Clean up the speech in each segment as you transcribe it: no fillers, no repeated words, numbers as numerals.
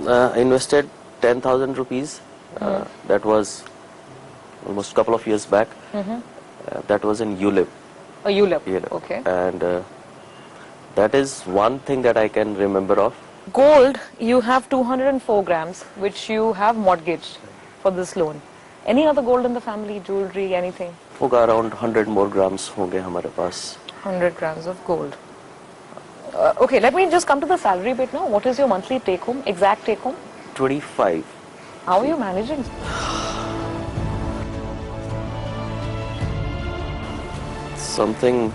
I invested 10,000 rupees. That was almost a couple of years back. That was in ULIP. Oh, ULIP. ULIP. Okay. And that is one thing that I can remember of. Gold, you have 204 grams, which you have mortgaged for this loan. Any other gold in the family, jewelry, anything? होगा around 100 more grams होंगे हमारे पास. 100 grams of gold. Okay, let me just come to the salary bit now. What is your monthly take home, exact take home? 25. How are you managing? Something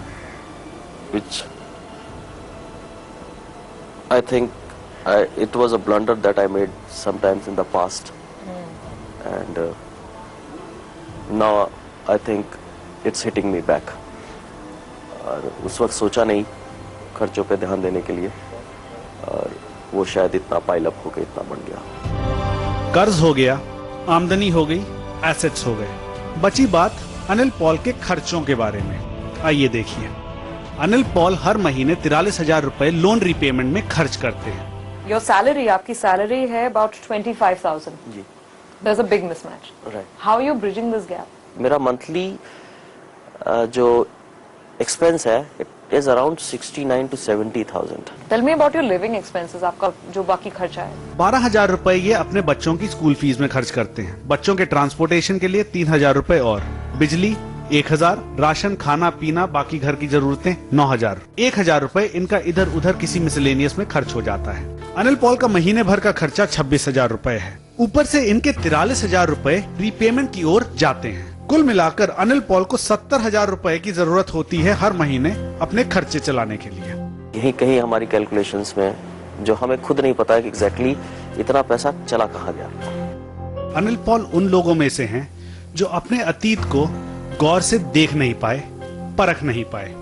which I think it was a blunder that I made sometimes in the past. And now I think it's hitting me back. और उस वक्त सोचा नहीं खर्चों पे ध्यान देने के लिए और वो शायद इतना पाइल अप हो गया, इतना बन गया. कर्ज हो गया, आमदनी हो गई, एसेट्स हो गए. बची बात अनिल पॉल के खर्चों के बारे में. आइए देखिए. अनिल पॉल हर महीने 43,000 रुपए लोन रिपेमेंट में खर्च करते हैं. Your salary, आपकी salary है about 25,000. जी. There's a big mismatch. Right. How are you bridging this gap? मेरा मंथली जो एक्सपेंस है it is around 69 to 70,000. Tell me about your living expenses. आपका जो बाकी खर्चा है. 12,000 रुपए ये अपने बच्चों की स्कूल फीस में खर्च करते हैं. बच्चों के ट्रांसपोर्टेशन के लिए 3,000 रुपए और बिजली 1,000, राशन खाना पीना बाकी घर की जरूरतें 9,000. 1,000 रुपए इनका इधर उधर किसी मिसलेनियस में खर्च हो जाता है. अनिल पॉल का महीने भर का खर्चा 26,000 रुपए है. ऊपर से इनके 43,000 रुपए रीपेमेंट की ओर जाते हैं. कुल मिलाकर अनिल पॉल को 70,000 रुपए की जरूरत होती है हर महीने अपने खर्चे चलाने के लिए. यही कहीं हमारी कैलकुलेशंस में जो हमें खुद नहीं पता है कि एग्जैक्टली इतना पैसा चला कहाँ गया. अनिल पॉल उन लोगों में से हैं जो अपने अतीत को गौर से देख नहीं पाए, परख नहीं पाए.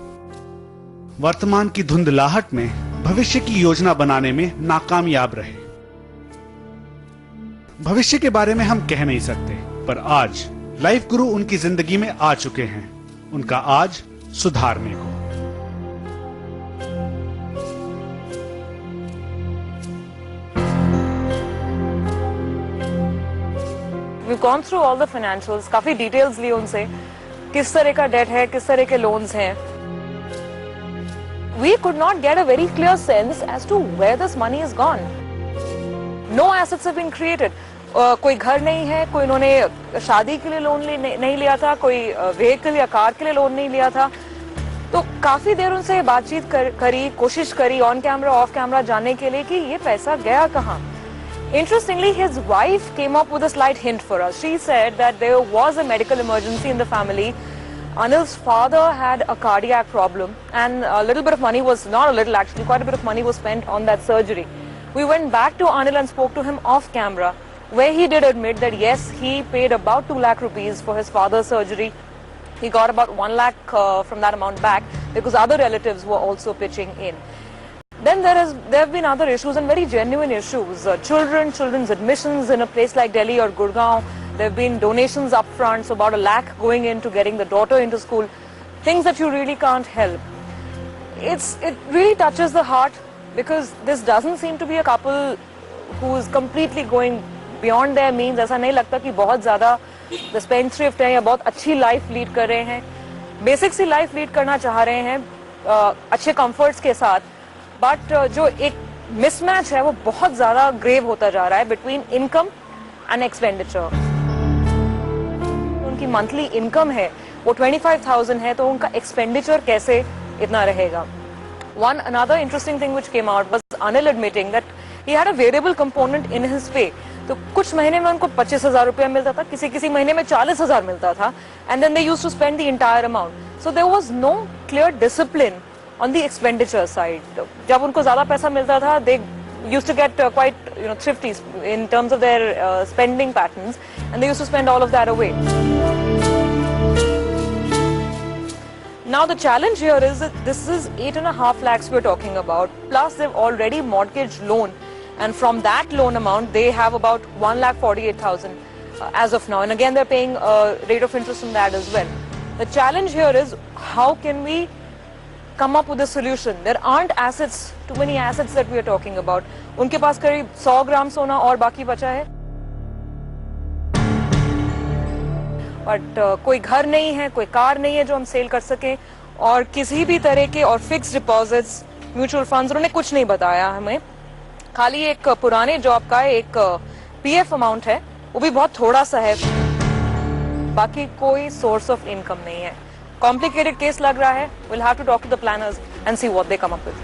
वर्तमान की धुंधलाहट में भविष्य की योजना बनाने में नाकामयाब रहे. भविष्य के बारे में हम कह नहीं सकते, पर आज लाइफ गुरु उनकी जिंदगी में आ चुके हैं. उनका आज सुधारने को. We've gone through all the financials. काफी डिटेल्स ली उनसे. किस तरह का डेट है, किस तरह के लोन्स हैं. We could not get a very clear sense as to where this money is gone. No assets have been created. कोई घर नहीं है, कोई इन्होंने शादी के लिए लोन नहीं लिया था, कोई व्हीकल या कार के लिए लोन नहीं लिया था. तो काफी देर उनसे बातचीत करी, कोशिश करी ऑन कैमरा ऑफ कैमरा जानने के लिए कि ये पैसा गया कहाँ. Interestingly, his wife came up with a slight hint for us. She said that there was a medical emergency in the family. Anil's father had a cardiac problem and a little bit of money was, not a little actually, quite a bit of money was spent on that surgery. We went back to Anil and spoke to him off camera, where he did admit that yes, he paid about 2 lakh rupees for his father's surgery. He got about 1 lakh from that amount back because other relatives were also pitching in. Then there have been other issues and very genuine issues. Children's admissions in a place like Delhi or Gurgaon. There have been donations up front, so about 1 lakh going into getting the daughter into school. Things that you really can't help. It really touches the heart because this doesn't seem to be a couple who is completely going beyond their means. ऐसा नहीं लगता कि बहुत ज़्यादा spendthrift हैं या बहुत अच्छी life lead कर रहे हैं. Basic सी life lead करना चाह रहे हैं अच्छे comforts के साथ. But जो एक mismatch है वो बहुत ज़्यादा grave होता जा रहा है between income and expenditure. उनकी monthly income है वो 25,000 है, तो उनका expenditure कैसे इतना रहेगा. Another interesting thing which came out was Anil admitting that he had a variable component in his pay. तो कुछ महीने में उनको 25,000 रुपया मिलता था, किसी महीने में 40,000 मिलता था, and then they used to spend the entire amount. So there was no clear discipline on the expenditure side. जब उनको ज़्यादा पैसा मिलता था, they used to get quite thrifty in terms of their spending patterns, and they used to spend all of that away. Now the challenge here is that this is 8.5 lakhs we're talking about, plus they've already mortgaged loan, and from that loan amount they have about 1,48,000 as of now, and again they're paying a rate of interest on that as well. The challenge here is how can we come up with a solution. There aren't assets, too many assets that we are talking about. उनके पास करीब 100 ग्राम सोना और बाकी बचा है. But कोई घर नहीं है, कोई कार नहीं है जो हम सेल कर सकें, और किसी भी तरह के और फिक्स्ड डिपॉजिट्स, म्यूचुअल फंड्स उन्होंने कुछ नहीं बताया हमें. खाली एक पुराने जॉब का एक पीएफ अमाउंट है, वो भी बहुत थोड़ा सा है. बाकी कोई सोर्स ऑफ इनकम नहीं है. कॉम्प्लिकेटेड केस लग रहा है. Will have to talk to the planners and see what they come up with.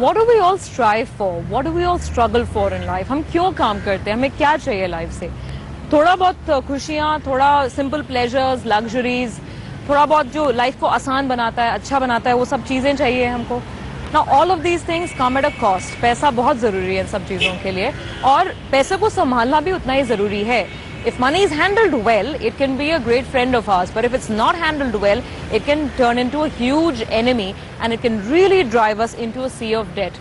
What do we all strive for? What do we all struggle for in life? हम क्यों काम करते हैं? हमें क्या चाहिए लाइफ से? थोड़ा बहुत खुशियाँ, थोड़ा सिंपल प्लेजर्स, लग्जरीज, थोड़ा बहुत जो लाइफ को आसान बनाता है, अच्छा बनाता है, वो सब चीजें चाहिए हमको. Now all of these things come at a cost. पैसा बहुत जरूरी है इन सब चीजों के लिए, और पैसे को संभालना भी उतना ही जरूरी है. If money is handled well, it can be a great friend of ours. But if it's not handled well, it can turn into a huge enemy and it can really drive us into a sea of debt.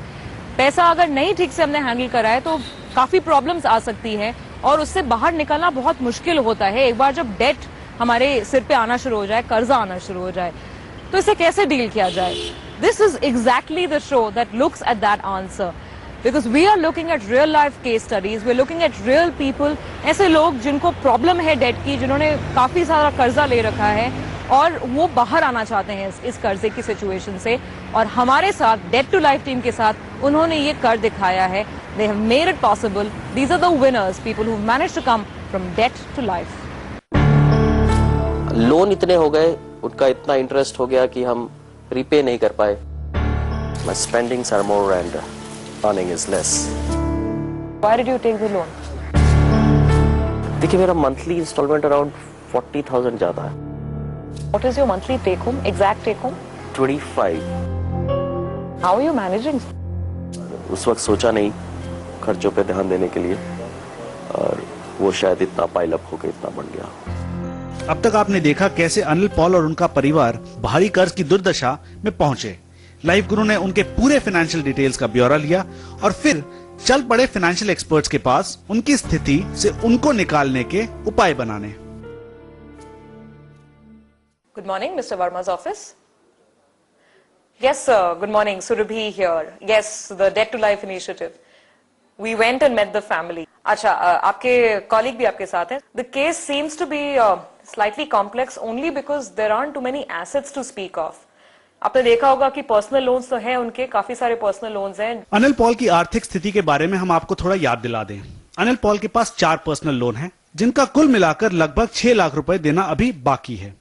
पैसा अगर नहीं ठीक से हमने handle करा है तो काफी प्रॉब्लम्स आ सकती हैं, और उससे बाहर निकलना बहुत मुश्किल होता है. एक बार जब डेट हमारे सिर पे आना शुरू हो जाए, कर्जा आना शुरू हो जाए, तो इसे कैसे डील किया जाए? This is exactly the show that looks at that answer. Because we are looking at real life case studies, we're looking at real people, ऐसे लोग जिनको प्रॉब्लम है डेट की, जिन्होंने काफी सारा कर्जा ले रखा है और वो बाहर आना चाहते हैं इस कर्जे की सिचुएशन से. और हमारे साथ डेट टू लाइफ टीम के साथ उन्होंने ये कर दिखाया है. They have made it possible. These are the winners, people who've managed to come from debt to life. Loan इतने हो गए, उनका इतना इंटरेस्ट हो गया कि हम रिपे नहीं कर पाए. My spendings are more and earning is less. Why did you take the loan? देखिए, मेरा मंथली इंस्टॉलमेंट अराउंड 40,000 ज्यादा है. What is your monthly take home? Exact take home? 25. How are you managing? उस वक्त सोचा नहीं खर्चों पे ध्यान देने के लिए, और वो शायद इतना पाइलअप होकर इतना बन गया. अब तक आपने देखा कैसे अनिल पॉल और उनका परिवार भारी कर्ज की दुर्दशा में पहुंचे. लाइफ गुरु ने उनके पूरे फाइनेंशियल डिटेल्स का ब्यौरा लिया और फिर चल पड़े फाइनेंशियल एक्सपर्ट्स के पास उनकी स्थिति से उनको निकालने के उपाय बनाने. Good morning, Mr. Verma's office. Yes, sir. Good morning. Surabhi here. Yes, the Debt to Life initiative. We went and met the family. अच्छा, आपके colleague भी आपके साथ है. The case seems to be slightly complex only because there aren't too many assets to speak of. आपने देखा होगा कि पर्सनल लोन्स तो हैं उनके, काफी सारे पर्सनल लोन्स हैं. अनिल पॉल की आर्थिक स्थिति के बारे में हम आपको थोड़ा याद दिला दें. अनिल पॉल के पास 4 पर्सनल लोन हैं, जिनका कुल मिलाकर लगभग 6 लाख रुपए देना अभी बाकी है.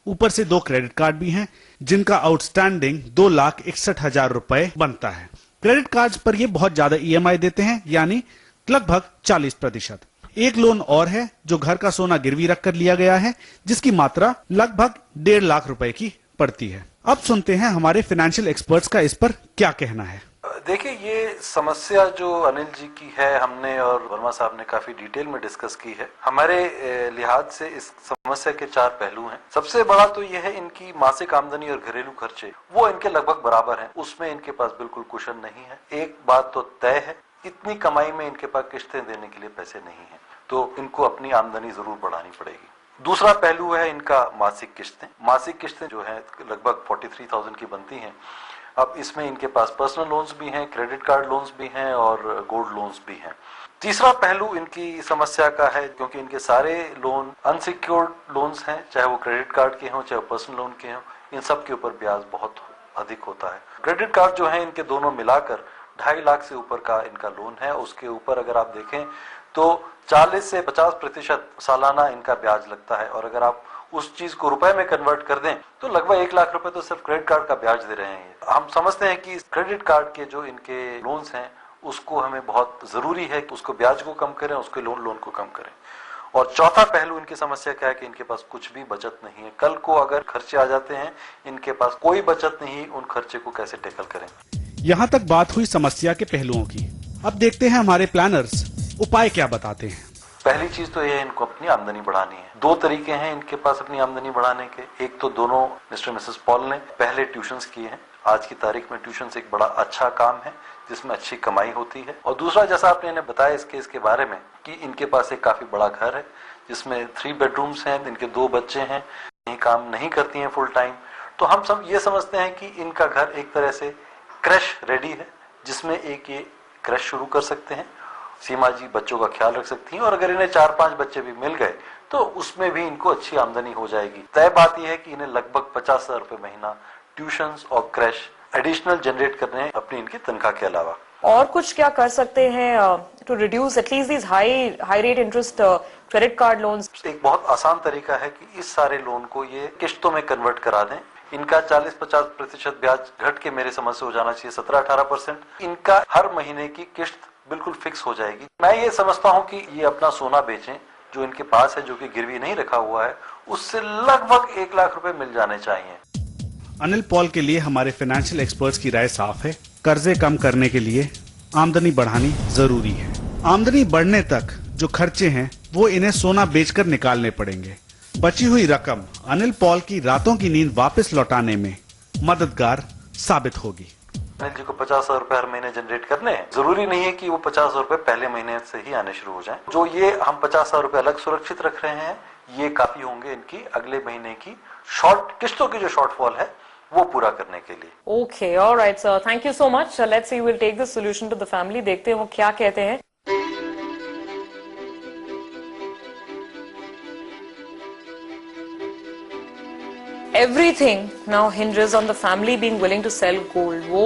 ऊपर से 2 क्रेडिट कार्ड भी हैं, जिनका आउटस्टैंडिंग 2,61,000 रुपए बनता है. क्रेडिट कार्ड पर ये बहुत ज्यादा ईएमआई देते हैं, यानी लगभग 40%. एक लोन और है जो घर का सोना गिरवी रखकर लिया गया है, जिसकी मात्रा लगभग 1.5 लाख रुपए की पड़ती है. अब सुनते हैं हमारे फाइनेंशियल एक्सपर्ट्स का इस पर क्या कहना है. देखिए, ये समस्या जो अनिल जी की है, हमने और वर्मा साहब ने काफी डिटेल में डिस्कस की है. हमारे लिहाज से इस समस्या के 4 पहलू हैं. सबसे बड़ा तो यह है इनकी मासिक आमदनी और घरेलू खर्चे वो इनके लगभग बराबर हैं. उसमें इनके पास बिल्कुल कुशन नहीं है. एक बात तो तय है, इतनी कमाई में इनके पास किस्तें देने के लिए पैसे नहीं है, तो इनको अपनी आमदनी जरूर बढ़ानी पड़ेगी. दूसरा पहलू है इनका मासिक किस्तें. मासिक किस्तें जो है लगभग 43,000 की बनती हैं. अब इसमें इनके पास पर्सनल लोन्स भी हैं, क्रेडिट कार्ड लोन्स भी हैं और गोल्ड लोन्स भी हैं. तीसरा पहलू इनकी समस्या का है, क्योंकि इनके सारे लोन अनसिक्योर्ड लोन्स हैं, चाहे वो क्रेडिट कार्ड के हों चाहे पर्सनल लोन के हों, इन सब के ऊपर ब्याज बहुत अधिक होता है. क्रेडिट कार्ड जो है इनके दोनों मिलाकर 2.5 लाख से ऊपर का इनका लोन है. उसके ऊपर अगर आप देखें तो 40 से 50% सालाना इनका ब्याज लगता है, और अगर आप उस चीज को रुपए में कन्वर्ट कर दें तो लगभग 1 लाख रुपए तो सिर्फ क्रेडिट कार्ड का ब्याज दे रहे हैं. हम समझते हैं कि क्रेडिट कार्ड के जो इनके लोन्स हैं उसको हमें बहुत जरूरी है कि उसको ब्याज को कम करें, उसके लोन को कम करें. और चौथा पहलू इनकी समस्या क्या है कि इनके पास कुछ भी बचत नहीं है. कल को अगर खर्चे आ जाते हैं, इनके पास कोई बचत नहीं, उन खर्चे को कैसे टैकल करें. यहाँ तक बात हुई समस्या के पहलुओं की. अब देखते हैं हमारे प्लानर्स उपाय क्या बताते हैं. पहली चीज तो ये है, इनको अपनी आमदनी बढ़ानी है. 2 तरीके हैं इनके पास अपनी आमदनी बढ़ाने के. एक तो दोनों मिस्टर मिसेस पॉल ने पहले ट्यूशंस किए हैं. आज की तारीख में ट्यूशंस एक बड़ा अच्छा काम है जिसमें अच्छी कमाई होती है. और दूसरा, जैसा आपने इन्हें बताया इस केस के बारे में, कि इनके पास एक काफी बड़ा घर है जिसमें 3 बेडरूम्स हैं, इनके 2 बच्चे हैं. ये काम नहीं करती हैं फुल टाइम, तो हम सब ये समझते हैं कि इनका घर एक तरह से क्रश रेडी है, जिसमें एक ये क्रश शुरू कर सकते हैं। सीमा जी बच्चों का ख्याल रख सकती हैं और अगर इन्हें 4-5 बच्चे भी मिल गए तो उसमें भी इनको अच्छी आमदनी हो जाएगी। तय बात यह है कि इन्हें लगभग 50,000 रुपए महीना ट्यूशंस और क्रैश एडिशनल जनरेट करने हैं अपनी इनकी तनख्वाह के अलावा। और कुछ क्या कर सकते हैं to reduce at least these high rate interest credit card loans? एक बहुत आसान तरीका है कि इस सारे लोन को ये किश्तों में कन्वर्ट करा दें। इनका 40-50% ब्याज घट के मेरे समझ से हो जाना चाहिए 17-18%। इनका हर महीने की किश्त बिल्कुल फिक्स हो जाएगी। मैं ये समझता हूँ कि ये अपना सोना बेचें जो इनके पास है, जो कि गिरवी नहीं रखा हुआ है, उससे लगभग 1 लाख रुपए मिल जाने चाहिए। अनिल पॉल के लिए हमारे फाइनेंशियल एक्सपर्ट्स की राय साफ है, कर्जे कम करने के लिए आमदनी बढ़ानी जरूरी है। आमदनी बढ़ने तक जो खर्चे हैं वो इन्हें सोना बेचकर निकालने पड़ेंगे। बची हुई रकम अनिल पॉल की रातों की नींद वापस लौटाने में मददगार साबित होगी। अनिल जी को 50,000 रुपए हर महीने जनरेट करने हैं। जरूरी नहीं है कि वो 50,000 रुपए पहले महीने से ही आने शुरू हो जाएं। जो ये हम 50,000 रुपए अलग सुरक्षित रख रहे हैं, ये काफी होंगे इनकी अगले महीने की किस्तों की जो शॉर्टफॉल है वो पूरा करने के लिए। Okay, alright sir, thank you so much. Let's see, will take this solution to the family. देखते हैं वो क्या कहते हैं। Everything now hinges on the family being willing to sell gold. वो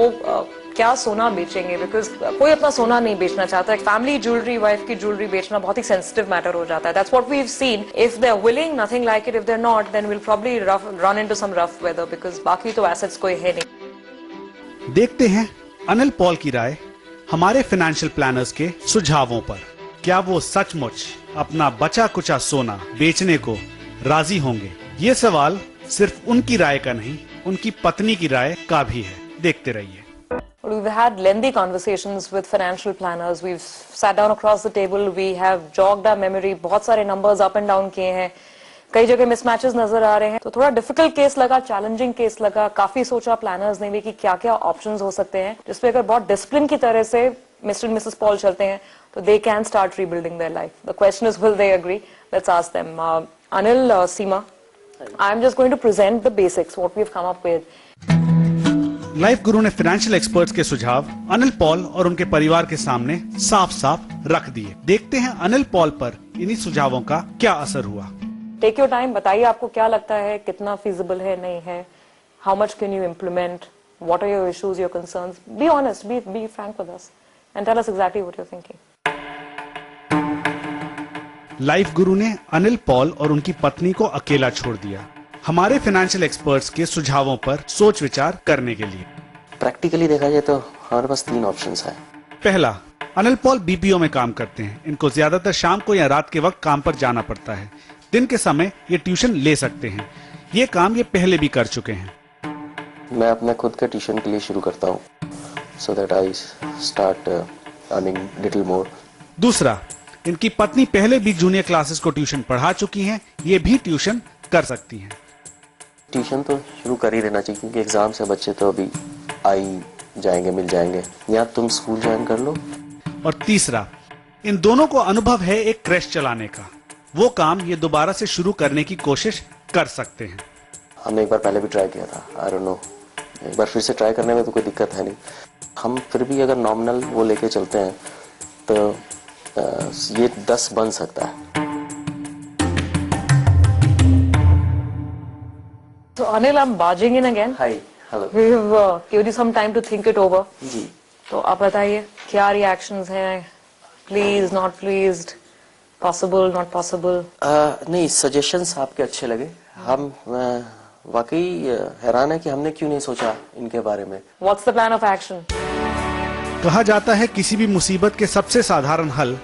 क्या सोना बेचेंगे? बिकॉज कोई अपना सोना नहीं बेचना चाहता। फैमिली ज्वेलरी, वाइफ की ज्वेलरी बेचना बहुत ही सेंसिटिव मैटर हो जाता है। That's what we've seen. If they're willing, nothing like it. If they're not, then we'll probably run into some rough weather because बाकी तो assets कोई है नहीं। देखते हैं अनिल पॉल की राय हमारे फाइनेंशियल प्लानर्स के सुझावों पर। क्या वो सचमुच अपना बचा कुचा सोना बेचने को राजी होंगे? ये सवाल सिर्फ उनकी राय का नहीं, उनकी पत्नी की राय का भी है। देखते रहिए। We've had lengthy conversations with financial planners. We've sat down across the table. We have jogged our memory. बहुत सारे numbers up and down किए हैं। कई जगह मिसमैचेस नजर आ रहे हैं। तो थोड़ा डिफिकल्ट केस लगा, चैलेंजिंग केस लगा। काफी सोचा प्लानर्स ने भी कि क्या क्या ऑप्शंस हो सकते हैं, जिसपे अगर बहुत डिसिप्लिन की तरह से मिस्टर एंड मिसेस पॉल चलते हैं तो they can start rebuilding their life. The question is will they agree? Let's ask them. Anil, Seema, I'm just going to present the basics, what we've come up with. Life guru ने financial experts के सुझाव Anil Paul और उनके परिवार के सामने साफ साफ रख दिए। देखते हैं अनिल पॉल पर इन्हीं सुझावों का क्या असर हुआ। टेक योर टाइम, बताइए आपको क्या लगता है, कितना फीजिबल है, नहीं है, how much can you implement, what are your issues, your concerns. Be honest, be frank with us and tell us exactly what you are thinking. Life guru ने अनिल पॉल और उनकी पत्नी को अकेला छोड़ दिया हमारे फाइनेंशियल एक्सपर्ट्स के सुझावों पर सोच विचार करने के लिए। प्रैक्टिकली देखा जाए तो हमारे पास 3 ऑप्शंस हैं। पहला, अनिल पॉल बीपीओ में काम करते हैं। इनको ज्यादातर शाम को या रात के वक्त काम पर जाना पड़ता है। दिन के समय ये ट्यूशन ले सकते हैं। ये काम ये पहले भी कर चुके हैं। मैं अपने खुद के ट्यूशन के लिए शुरू करता हूँ, so that I start earning little more. दूसरा, इनकी पत्नी पहले भी जूनियर क्लासेस को ट्यूशन पढ़ा चुकी हैं। ये भी ट्यूशन कर सकती हैं। ट्यूशन तो शुरू कर ही देना चाहिए क्योंकि एग्जाम से बच्चे तो अभी आ ही जाएंगे, मिल जाएंगे, या तुम स्कूल ज्वाइन कर लो। और तीसरा, इन दोनों को अनुभव है एक क्रैश चलाने का। वो काम ये दोबारा से शुरू करने की कोशिश कर सकते हैं। हमने एक बार पहले भी ट्राई किया था, आई डोंट नो, एक बार फिर से ट्राई करने में तो कोई दिक्कत है नहीं। हम फिर भी अगर नॉमिनल वो लेके चलते हैं तो ये 10 बन सकता है। So Anil, I'm barging in again. Hi, hello. We've given you some time to think it over. जी। तो आप बताइए क्या रिएक्शंस हैं? Pleased, not pleased, possible, not possible? नहीं, सजेशंस आपके अच्छे लगे। हम वाकई हैरान है कि हमने क्यों नहीं सोचा इनके बारे में। What's the plan of action? कहा जाता है किसी भी मुसीबत के सबसे साधारण हल